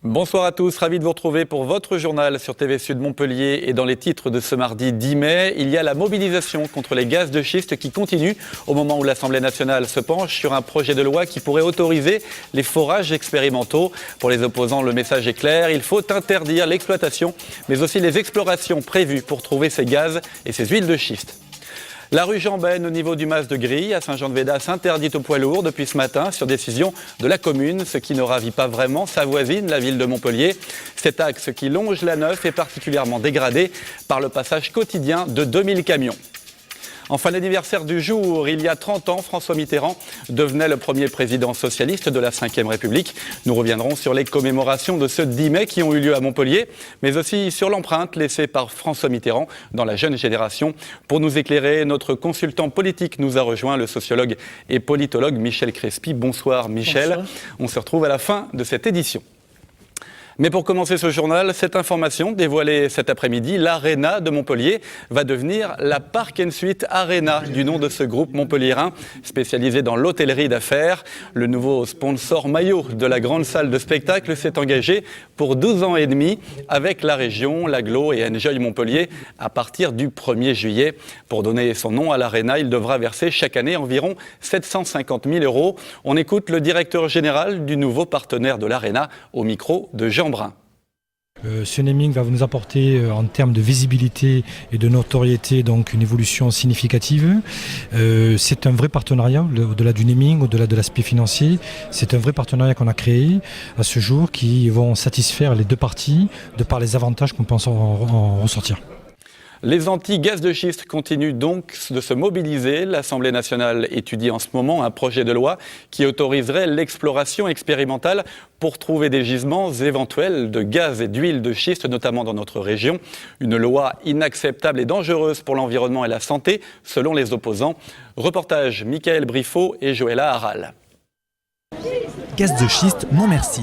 Bonsoir à tous, ravi de vous retrouver pour votre journal sur TV Sud Montpellier. Et dans les titres de ce mardi 10 mai, il y a la mobilisation contre les gaz de schiste qui continue au moment où l'Assemblée nationale se penche sur un projet de loi qui pourrait autoriser les forages expérimentaux. Pour les opposants, le message est clair, il faut interdire l'exploitation, mais aussi les explorations prévues pour trouver ces gaz et ces huiles de schiste. La rue Jean-Ben, au niveau du Mas de Grille, à Saint-Jean-de-Védas, interdite aux poids lourds depuis ce matin sur décision de la commune, ce qui ne ravit pas vraiment sa voisine, la ville de Montpellier. Cet axe qui longe la Neuf est particulièrement dégradé par le passage quotidien de 2000 camions. Enfin, l'anniversaire du jour, il y a 30 ans, François Mitterrand devenait le premier président socialiste de la Ve République. Nous reviendrons sur les commémorations de ce 10 mai qui ont eu lieu à Montpellier, mais aussi sur l'empreinte laissée par François Mitterrand dans la jeune génération. Pour nous éclairer, notre consultant politique nous a rejoint, le sociologue et politologue Michel Crespi. Bonsoir Michel. Bonsoir. On se retrouve à la fin de cette édition. Mais pour commencer ce journal, cette information dévoilée cet après-midi, l'Arena de Montpellier va devenir la Park & Suite Arena, du nom de ce groupe montpelliérain spécialisé dans l'hôtellerie d'affaires. Le nouveau sponsor maillot de la grande salle de spectacle s'est engagé pour 12 ans et demi avec la région, l'Agglo et Enjoy Montpellier à partir du 1er juillet. Pour donner son nom à l'Arena, il devra verser chaque année environ 750 000 €. On écoute le directeur général du nouveau partenaire de l'Arena au micro de Jean Brun. Ce naming va nous apporter en termes de visibilité et de notoriété donc une évolution significative. C'est un vrai partenariat, au-delà du naming, au-delà de l'aspect financier. C'est un vrai partenariat qu'on a créé à ce jour qui vont satisfaire les deux parties de par les avantages qu'on pense en ressortir. Les anti-gaz de schiste continuent donc de se mobiliser. L'Assemblée nationale étudie en ce moment un projet de loi qui autoriserait l'exploration expérimentale pour trouver des gisements éventuels de gaz et d'huile de schiste, notamment dans notre région. Une loi inacceptable et dangereuse pour l'environnement et la santé, selon les opposants. Reportage Michael Briffaut et Joëlla Haral. Gaz de schiste, non merci.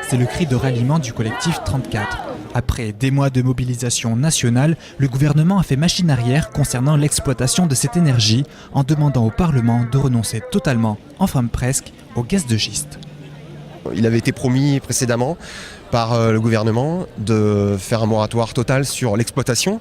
C'est le cri de ralliement du collectif 34. Après des mois de mobilisation nationale, le gouvernement a fait machine arrière concernant l'exploitation de cette énergie en demandant au Parlement de renoncer totalement, enfin presque, au gaz de schiste. Il avait été promis précédemment par le gouvernement de faire un moratoire total sur l'exploitation,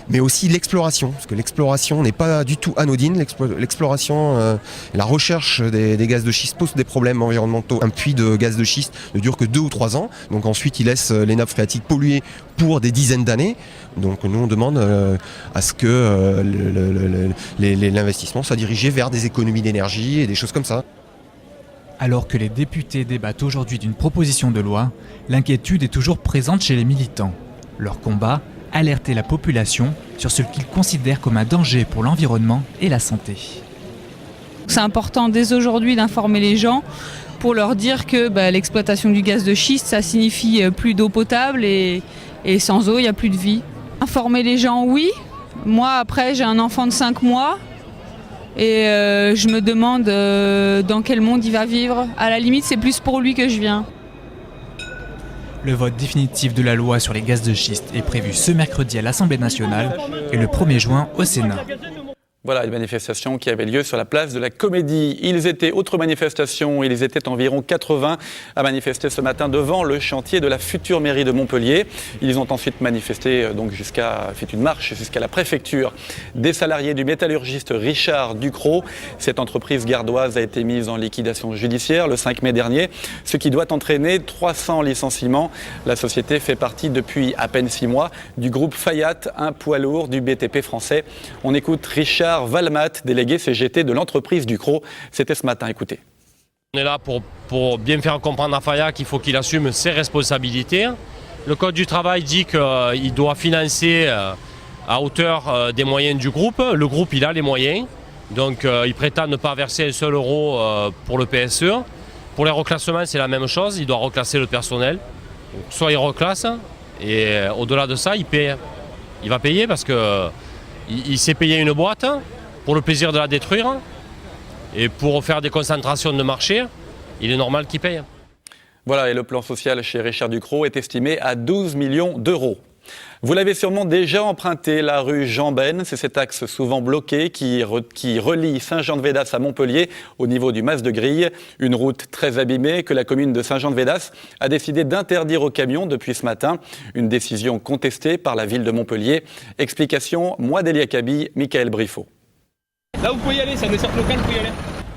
mais aussi l'exploration, parce que l'exploration n'est pas du tout anodine. L'exploration, la recherche des gaz de schiste pose des problèmes environnementaux. Un puits de gaz de schiste ne dure que 2 ou 3 ans, donc ensuite il laisse les nappes phréatiques polluées pour des dizaines d'années. Donc nous on demande à ce que l'investissement soit dirigé vers des économies d'énergie et des choses comme ça. Alors que les députés débattent aujourd'hui d'une proposition de loi, l'inquiétude est toujours présente chez les militants. Leur combat, alerter la population sur ce qu'ils considèrent comme un danger pour l'environnement et la santé. C'est important dès aujourd'hui d'informer les gens pour leur dire que l'exploitation du gaz de schiste, ça signifie plus d'eau potable et sans eau, il n'y a plus de vie. Informer les gens, oui. Moi, après, j'ai un enfant de 5 mois et je me demande dans quel monde il va vivre. À la limite, c'est plus pour lui que je viens. Le vote définitif de la loi sur les gaz de schiste est prévu ce mercredi à l'Assemblée nationale et le 1er juin au Sénat. Voilà une manifestation qui avait lieu sur la place de la Comédie. Autre manifestation, ils étaient environ 80 à manifester ce matin devant le chantier de la future mairie de Montpellier. Ils ont ensuite manifesté, fait une marche jusqu'à la préfecture. Des salariés du métallurgiste Richard Ducrot. Cette entreprise gardoise a été mise en liquidation judiciaire le 5 mai dernier, ce qui doit entraîner 300 licenciements. La société fait partie depuis à peine 6 mois du groupe Fayat, un poids lourd du BTP français. On écoute Richard Valmat, délégué CGT de l'entreprise Ducrot. C'était ce matin, écoutez. On est là pour bien faire comprendre à Fayat qu'il faut qu'il assume ses responsabilités. Le Code du travail dit qu'il doit financer à hauteur des moyens du groupe. Le groupe, il a les moyens, donc il prétend ne pas verser un seul euro pour le PSE. Pour les reclassements, c'est la même chose, il doit reclasser le personnel. Donc, soit il reclasse, et au-delà de ça, il paye. Il va payer parce que il s'est payé une boîte pour le plaisir de la détruire et pour faire des concentrations de marché, il est normal qu'il paye. Voilà, et le plan social chez Richard Ducrot est estimé à 12 millions d'euros. Vous l'avez sûrement déjà emprunté, la rue Jean-Ben. C'est cet axe souvent bloqué qui relie Saint-Jean-de-Védas à Montpellier au niveau du Mas de Grille. Une route très abîmée que la commune de Saint-Jean-de-Védas a décidé d'interdire aux camions depuis ce matin. Une décision contestée par la ville de Montpellier. Explication, Mouadelia Kabi, Michael Briffaut. Là, vous pouvez y aller, c'est un dessert local, vous pouvez y aller.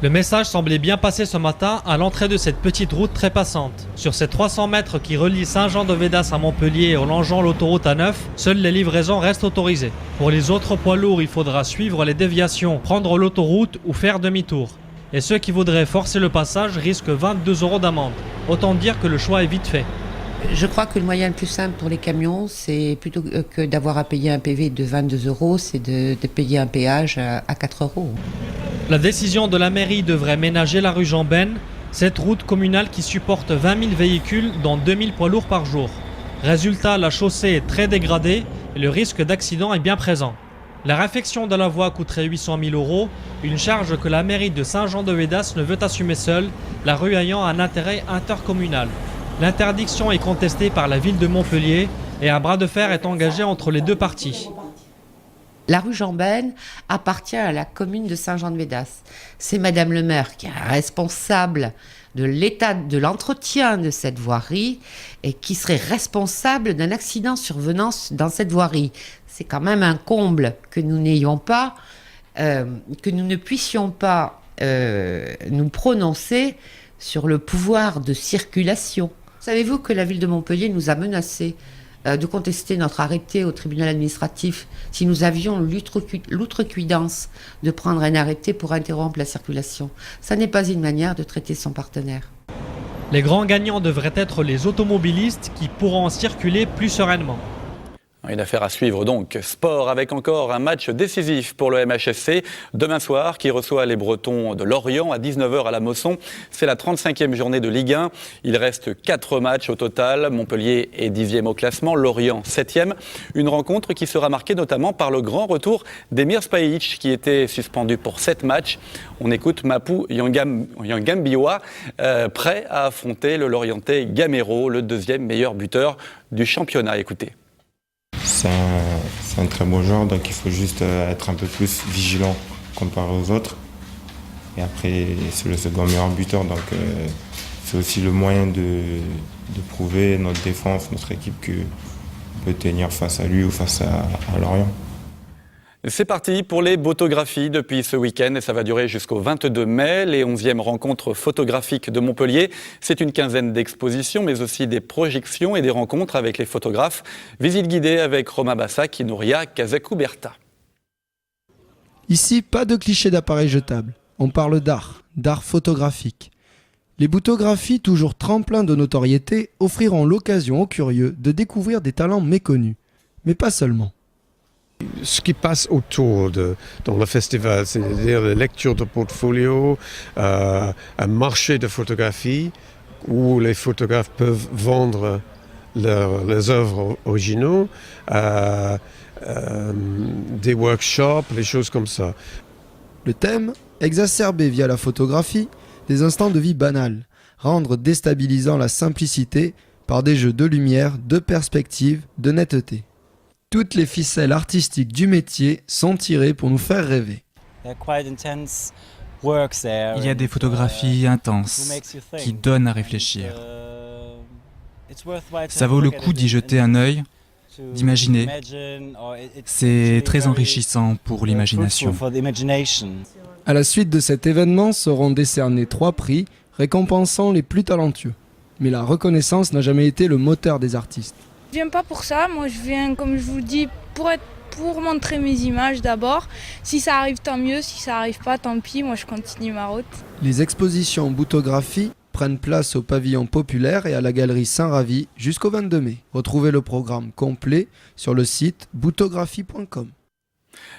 Le message semblait bien passer ce matin à l'entrée de cette petite route très passante. Sur ces 300 mètres qui relient Saint-Jean-de-Védas à Montpellier en longeant l'autoroute A9, seules les livraisons restent autorisées. Pour les autres poids lourds, il faudra suivre les déviations, prendre l'autoroute ou faire demi-tour. Et ceux qui voudraient forcer le passage risquent 22 € d'amende. Autant dire que le choix est vite fait. Je crois que le moyen le plus simple pour les camions, c'est plutôt que d'avoir à payer un PV de 22 €, c'est de payer un péage à 4 €. La décision de la mairie devrait ménager la rue Jean-Ben, cette route communale qui supporte 20 000 véhicules, dont 2 000 poids lourds par jour. Résultat, la chaussée est très dégradée et le risque d'accident est bien présent. La réfection de la voie coûterait 800 000 €, une charge que la mairie de Saint-Jean-de-Védas ne veut assumer seule, la rue ayant un intérêt intercommunal. L'interdiction est contestée par la ville de Montpellier et un bras de fer est engagé entre les deux parties. La rue Jean-Ben appartient à la commune de Saint-Jean-de-Védas. C'est Madame le maire qui est responsable de l'état de l'entretien de cette voirie et qui serait responsable d'un accident survenant dans cette voirie. C'est quand même un comble que nous n'ayons pas, que nous ne puissions pas nous prononcer sur le pouvoir de circulation. Savez-vous que la ville de Montpellier nous a menacés de contester notre arrêté au tribunal administratif si nous avions l'outrecuidance de prendre un arrêté pour interrompre la circulation. Ça n'est pas une manière de traiter son partenaire. Les grands gagnants devraient être les automobilistes qui pourront circuler plus sereinement. Une affaire à suivre donc. Sport avec encore un match décisif pour le MHSC. Demain soir, qui reçoit les Bretons de Lorient à 19 h à la Mosson. C'est la 35e journée de Ligue 1. Il reste 4 matchs au total. Montpellier est 10e au classement, Lorient 7e. Une rencontre qui sera marquée notamment par le grand retour d'Emir Spajic qui était suspendu pour 7 matchs. On écoute Mapou Yangambiwa, prêt à affronter le Lorientais Gamero, le 2e meilleur buteur du championnat. Écoutez. C'est un très beau joueur, donc il faut juste être un peu plus vigilant comparé aux autres. Et après, c'est le second meilleur buteur, donc c'est aussi le moyen de prouver notre défense, notre équipe, qu'on peut tenir face à lui ou face à Lorient. C'est parti pour les photographies depuis ce week-end et ça va durer jusqu'au 22 mai, les 11e rencontres photographiques de Montpellier. C'est une quinzaine d'expositions mais aussi des projections et des rencontres avec les photographes. Visite guidée avec Romain Bassac et Nouria Kazakou-Berta. Ici, pas de clichés d'appareils jetables. On parle d'art photographique. Les photographies, toujours tremplin de notoriété, offriront l'occasion aux curieux de découvrir des talents méconnus. Mais pas seulement. Ce qui passe autour dans le festival, c'est-à-dire la lecture de portfolio, un marché de photographie où les photographes peuvent vendre leurs œuvres originaux, des workshops, des choses comme ça. Le thème, exacerber via la photographie des instants de vie banals, rendre déstabilisant la simplicité par des jeux de lumière, de perspective, de netteté. Toutes les ficelles artistiques du métier sont tirées pour nous faire rêver. Il y a des photographies intenses qui donnent à réfléchir. Ça vaut le coup d'y jeter un œil, d'imaginer. C'est très enrichissant pour l'imagination. À la suite de cet événement seront décernés 3 prix récompensant les plus talentueux. Mais la reconnaissance n'a jamais été le moteur des artistes. Je viens pas pour ça, moi je viens, comme je vous dis, pour montrer mes images d'abord. Si ça arrive, tant mieux, si ça arrive pas, tant pis, moi je continue ma route. Les expositions Boutographie prennent place au pavillon populaire et à la galerie Saint-Ravi jusqu'au 22 mai. Retrouvez le programme complet sur le site boutographie.com.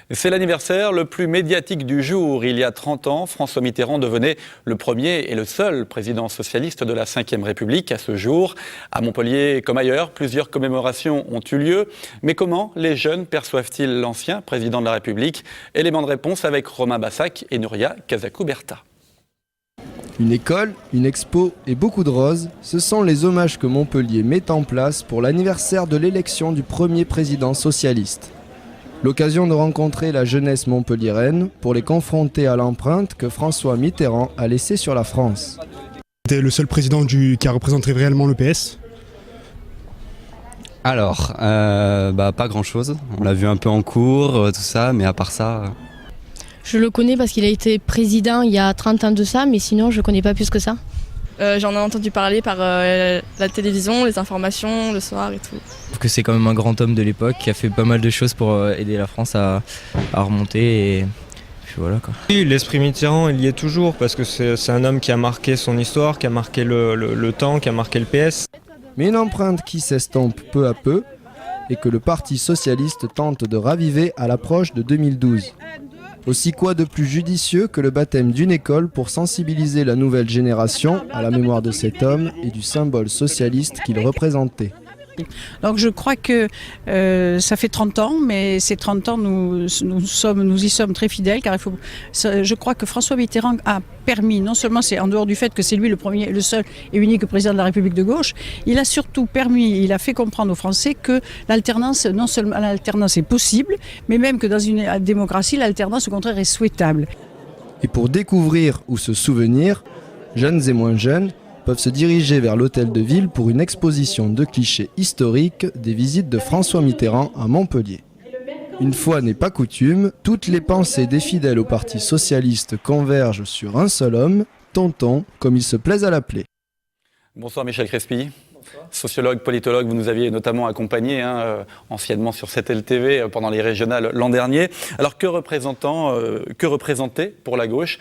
C'est l'anniversaire le plus médiatique du jour. Il y a 30 ans, François Mitterrand devenait le premier et le seul président socialiste de la Ve République à ce jour. À Montpellier comme ailleurs, plusieurs commémorations ont eu lieu. Mais comment les jeunes perçoivent-ils l'ancien président de la République ? Élément de réponse avec Romain Bassac et Nouria Kazakou-Berta. Une école, une expo et beaucoup de roses, ce sont les hommages que Montpellier met en place pour l'anniversaire de l'élection du premier président socialiste. L'occasion de rencontrer la jeunesse montpelliéraine pour les confronter à l'empreinte que François Mitterrand a laissée sur la France. C'était le seul président qui a représenté réellement le PS. Alors, pas grand-chose. On l'a vu un peu en cours, tout ça, mais à part ça... Je le connais parce qu'il a été président il y a 30 ans de ça, mais sinon je ne connais pas plus que ça. J'en ai entendu parler par la télévision, les informations, le soir et tout. Je trouve que c'est quand même un grand homme de l'époque qui a fait pas mal de choses pour aider la France à remonter et puis voilà quoi. Oui, l'esprit Mitterrand il y est toujours parce que c'est un homme qui a marqué son histoire, qui a marqué le temps, qui a marqué le PS. Mais une empreinte qui s'estompe peu à peu et que le Parti socialiste tente de raviver à l'approche de 2012. Aussi quoi de plus judicieux que le baptême d'une école pour sensibiliser la nouvelle génération à la mémoire de cet homme et du symbole socialiste qu'il représentait. Donc je crois que ça fait 30 ans, mais ces 30 ans, nous y sommes très fidèles, car je crois que François Mitterrand a permis, non seulement c'est en dehors du fait que c'est lui le seul et unique président de la République de gauche, il a surtout il a fait comprendre aux Français que l'alternance, non seulement l'alternance est possible, mais même que dans une démocratie, l'alternance au contraire est souhaitable. Et pour découvrir ou se souvenir, jeunes et moins jeunes, peuvent se diriger vers l'hôtel de ville pour une exposition de clichés historiques des visites de François Mitterrand à Montpellier. Une fois n'est pas coutume, toutes les pensées des fidèles au Parti socialiste convergent sur un seul homme, Tonton, comme il se plaise à l'appeler. Bonsoir Michel Crespi. Sociologue, politologue, vous nous aviez notamment accompagné anciennement sur 7LTV pendant les régionales l'an dernier. Alors que représentait pour la gauche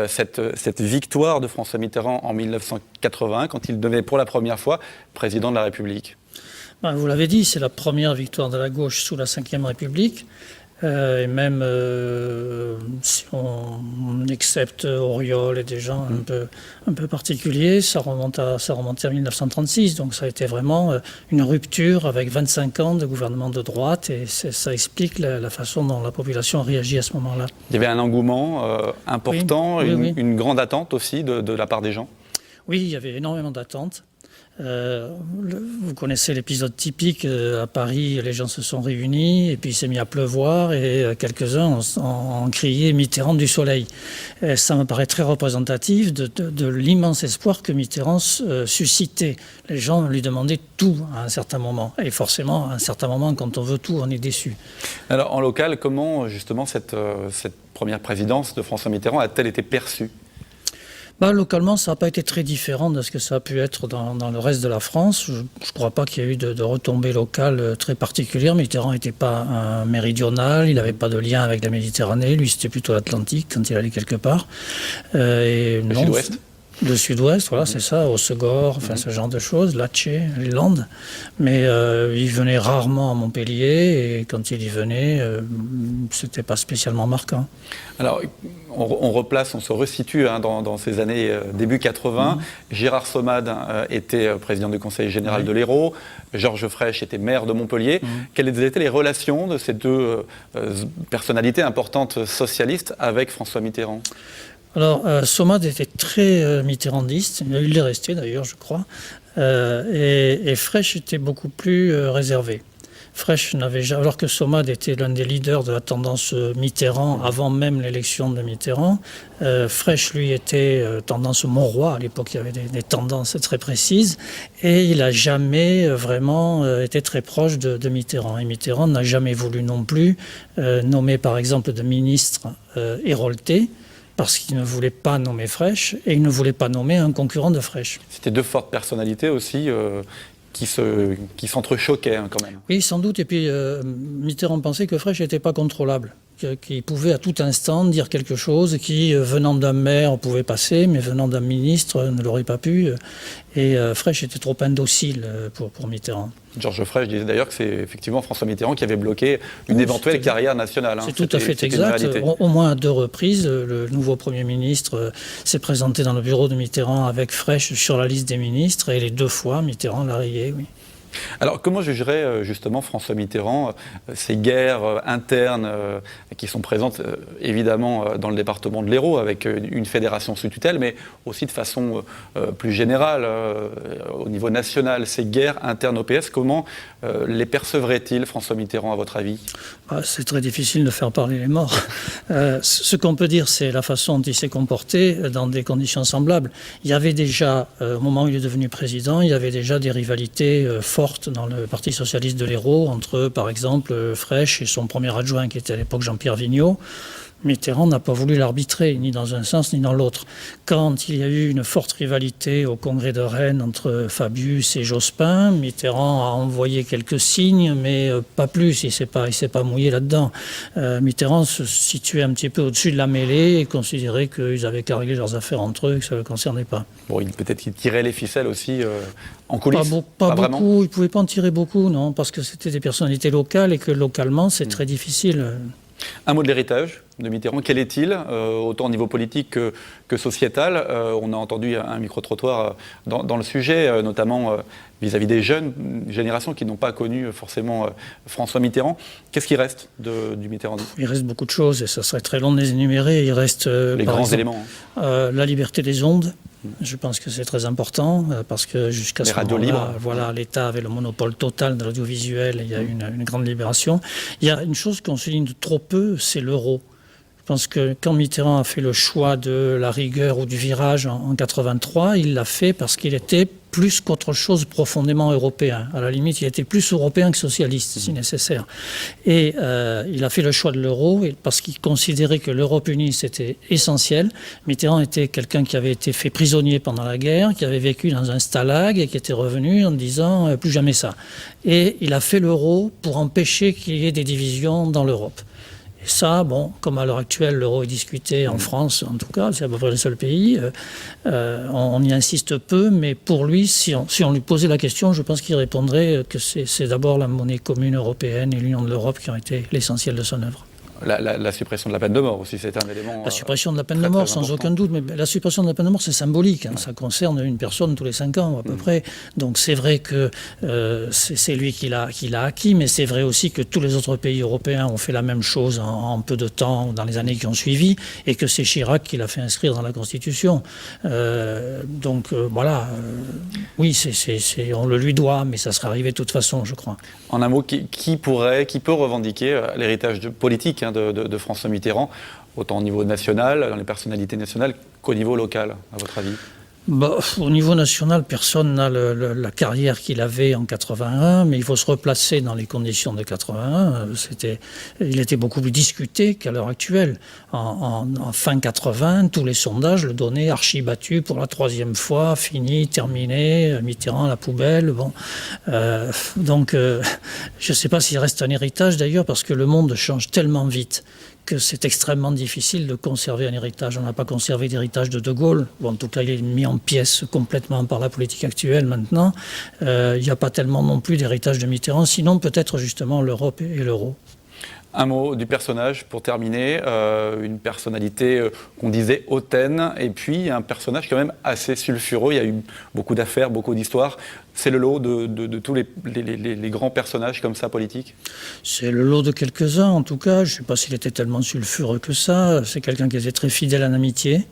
cette victoire de François Mitterrand en 1981 quand il devenait pour la première fois président de la République ? Vous l'avez dit, c'est la première victoire de la gauche sous la Ve République. Et même si on accepte Auriol et des gens un peu particuliers, ça remontait en 1936. Donc ça a été vraiment une rupture avec 25 ans de gouvernement de droite et ça explique la façon dont la population a réagi à ce moment-là. Il y avait un engouement important, oui. Une grande attente aussi de la part des gens. Oui, il y avait énormément d'attentes. Vous connaissez l'épisode typique, à Paris, les gens se sont réunis et puis il s'est mis à pleuvoir et quelques-uns ont crié Mitterrand du soleil. Et ça me paraît très représentatif de l'immense espoir que Mitterrand suscitait. Les gens lui demandaient tout à un certain moment. Et forcément, à un certain moment, quand on veut tout, on est déçu. Alors en local, comment justement cette première présidence de François Mitterrand a-t-elle été perçue ? Localement, ça n'a pas été très différent de ce que ça a pu être dans le reste de la France. Je ne crois pas qu'il y ait eu de retombées locales très particulières. Mitterrand n'était pas un méridional, il n'avait pas de lien avec la Méditerranée. Lui, c'était plutôt l'Atlantique quand il allait quelque part. Le Sud-Ouest ? Le Sud-Ouest, voilà, c'est ça, Hossegor, ce genre de choses, Latché, les Landes. Mais il venait rarement à Montpellier et quand il y venait, c'était pas spécialement marquant. Alors, on se resitue dans ces années début 80. Gérard Sommade était président du Conseil général de l'Hérault. Georges Frêche était maire de Montpellier. Quelles étaient les relations de ces deux personnalités importantes socialistes avec François Mitterrand ? Alors, Sommade était très mitterrandiste, il l'est resté d'ailleurs, je crois, et Frêche était beaucoup plus réservé. Frêche n'avait jamais, alors que Sommade était l'un des leaders de la tendance Mitterrand avant même l'élection de Mitterrand, Frêche lui était tendance Monroy, à l'époque il y avait des tendances très précises, et il n'a jamais vraiment été très proche de Mitterrand. Et Mitterrand n'a jamais voulu non plus nommer par exemple de ministre Hérolté, parce qu'il ne voulait pas nommer Frêche et il ne voulait pas nommer un concurrent de Frêche. C'était deux fortes personnalités aussi qui s'entrechoquaient quand même. Oui, sans doute. Et puis Mitterrand pensait que Frêche n'était pas contrôlable, qu'il pouvait à tout instant dire quelque chose qui, venant d'un maire, pouvait passer, mais venant d'un ministre, ne l'aurait pas pu. Et Frêche était trop indocile pour Mitterrand. Georges Frêche disait d'ailleurs que c'est effectivement François Mitterrand qui avait bloqué une éventuelle carrière nationale. C'est tout à fait exact. Au moins à 2 reprises, le nouveau Premier ministre s'est présenté dans le bureau de Mitterrand avec Frêche sur la liste des ministres et les 2 fois, Mitterrand l'a rayé, oui. Alors, comment jugerait justement François Mitterrand ces guerres internes qui sont présentes évidemment dans le département de l'Hérault avec une fédération sous tutelle, mais aussi de façon plus générale au niveau national, ces guerres internes au PS, comment les percevrait-il François Mitterrand à votre avis? C'est très difficile de faire parler les morts. Ce qu'on peut dire, c'est la façon dont il s'est comporté dans des conditions semblables. Il y avait déjà, au moment où il est devenu président, il y avait déjà des rivalités fortes dans le Parti socialiste de l'Hérault entre, par exemple, Frêche et son premier adjoint, qui était à l'époque Jean-Pierre Vigneault. Mitterrand n'a pas voulu l'arbitrer, ni dans un sens ni dans l'autre. Quand il y a eu une forte rivalité au congrès de Rennes entre Fabius et Jospin, Mitterrand a envoyé quelques signes, mais pas plus, il ne s'est pas mouillé là-dedans. Mitterrand se situait un petit peu au-dessus de la mêlée et considérait qu'ils avaient qu'à régler leurs affaires entre eux et que ça ne le concernait pas. Bon, peut-être qu'il tirait les ficelles aussi en coulisses. Pas vraiment. Beaucoup, il ne pouvait pas en tirer beaucoup, non, parce que c'était des personnalités locales et que localement, c'est très difficile. Un mot de l'héritage de Mitterrand, quel est-il, autant au niveau politique que sociétal? On a entendu un micro-trottoir dans le sujet, notamment vis-à-vis des jeunes générations qui n'ont pas connu forcément François Mitterrand. Qu'est-ce qui reste du mitterrandisme? Il reste beaucoup de choses, et ça serait très long de les énumérer. Il reste, les grands éléments. La liberté des ondes. Je pense que c'est très important parce que jusqu'à ce moment-là, voilà, l'État avait le monopole total de l'audiovisuel et il y a eu une grande libération. Il y a une chose qu'on souligne de trop peu, c'est l'euro. Je pense que quand Mitterrand a fait le choix de la rigueur ou du virage en 83, il l'a fait parce qu'il était plus qu'autre chose profondément européen. À la limite, il était plus européen que socialiste, si nécessaire. Et il a fait le choix de l'euro parce qu'il considérait que l'Europe unie, c'était essentiel. Mitterrand était quelqu'un qui avait été fait prisonnier pendant la guerre, qui avait vécu dans un stalag et qui était revenu en disant « plus jamais ça ». Et il a fait l'euro pour empêcher qu'il y ait des divisions dans l'Europe. Et ça, bon, comme à l'heure actuelle, l'euro est discuté en France, en tout cas, c'est à peu près le seul pays, on y insiste peu, mais pour lui, si on lui posait la question, je pense qu'il répondrait que c'est d'abord la monnaie commune européenne et l'Union de l'Europe qui ont été l'essentiel de son œuvre. La suppression de la peine de mort aussi, c'est un élément. La suppression de la peine de mort, sans aucun doute, mais la suppression de la peine de mort, c'est symbolique. Hein, ça concerne une personne tous les 5 ans, à peu près. Donc c'est vrai que c'est lui qui l'a acquis, mais c'est vrai aussi que tous les autres pays européens ont fait la même chose en peu de temps, dans les années qui ont suivi, et que c'est Chirac qui l'a fait inscrire dans la Constitution. Voilà. Oui, on le lui doit, mais ça serait arrivé de toute façon, je crois. En un mot, qui peut revendiquer l'héritage politique de François Mitterrand, autant au niveau national, dans les personnalités nationales, qu'au niveau local, à votre avis? Au niveau national, personne n'a la carrière qu'il avait en 81, mais il faut se replacer dans les conditions de 81. Il était beaucoup plus discuté qu'à l'heure actuelle. En fin 80, tous les sondages le donnaient archi-battu pour la 3e fois, fini, terminé, Mitterrand à la poubelle. Bon. Je ne sais pas s'il reste un héritage d'ailleurs, parce que le monde change tellement vite que c'est extrêmement difficile de conserver un héritage. On n'a pas conservé d'héritage de De Gaulle. Bon, en tout cas, il est mis en pièces complètement par la politique actuelle maintenant. Il n'y a pas tellement non plus d'héritage de Mitterrand, sinon peut-être justement l'Europe et l'euro. Un mot du personnage pour terminer, une personnalité qu'on disait hautaine, et puis un personnage quand même assez sulfureux. Il y a eu beaucoup d'affaires, beaucoup d'histoires. C'est le lot de tous les grands personnages comme ça politiques? C'est le lot de quelques-uns en tout cas. Je ne sais pas s'il était tellement sulfureux que ça. C'est quelqu'un qui était très fidèle en amitié,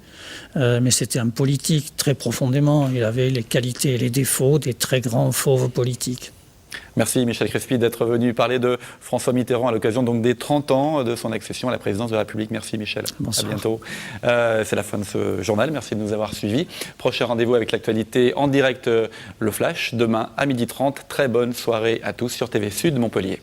mais c'était un politique très profondément. Il avait les qualités et les défauts des très grands fauves politiques. Merci Michel Crespi d'être venu parler de François Mitterrand à l'occasion donc des 30 ans de son accession à la présidence de la République. Merci Michel. Bonsoir. À bientôt. C'est la fin de ce journal. Merci de nous avoir suivis. Prochain rendez-vous avec l'actualité en direct, le Flash, demain à 12h30. Très bonne soirée à tous sur TV Sud Montpellier.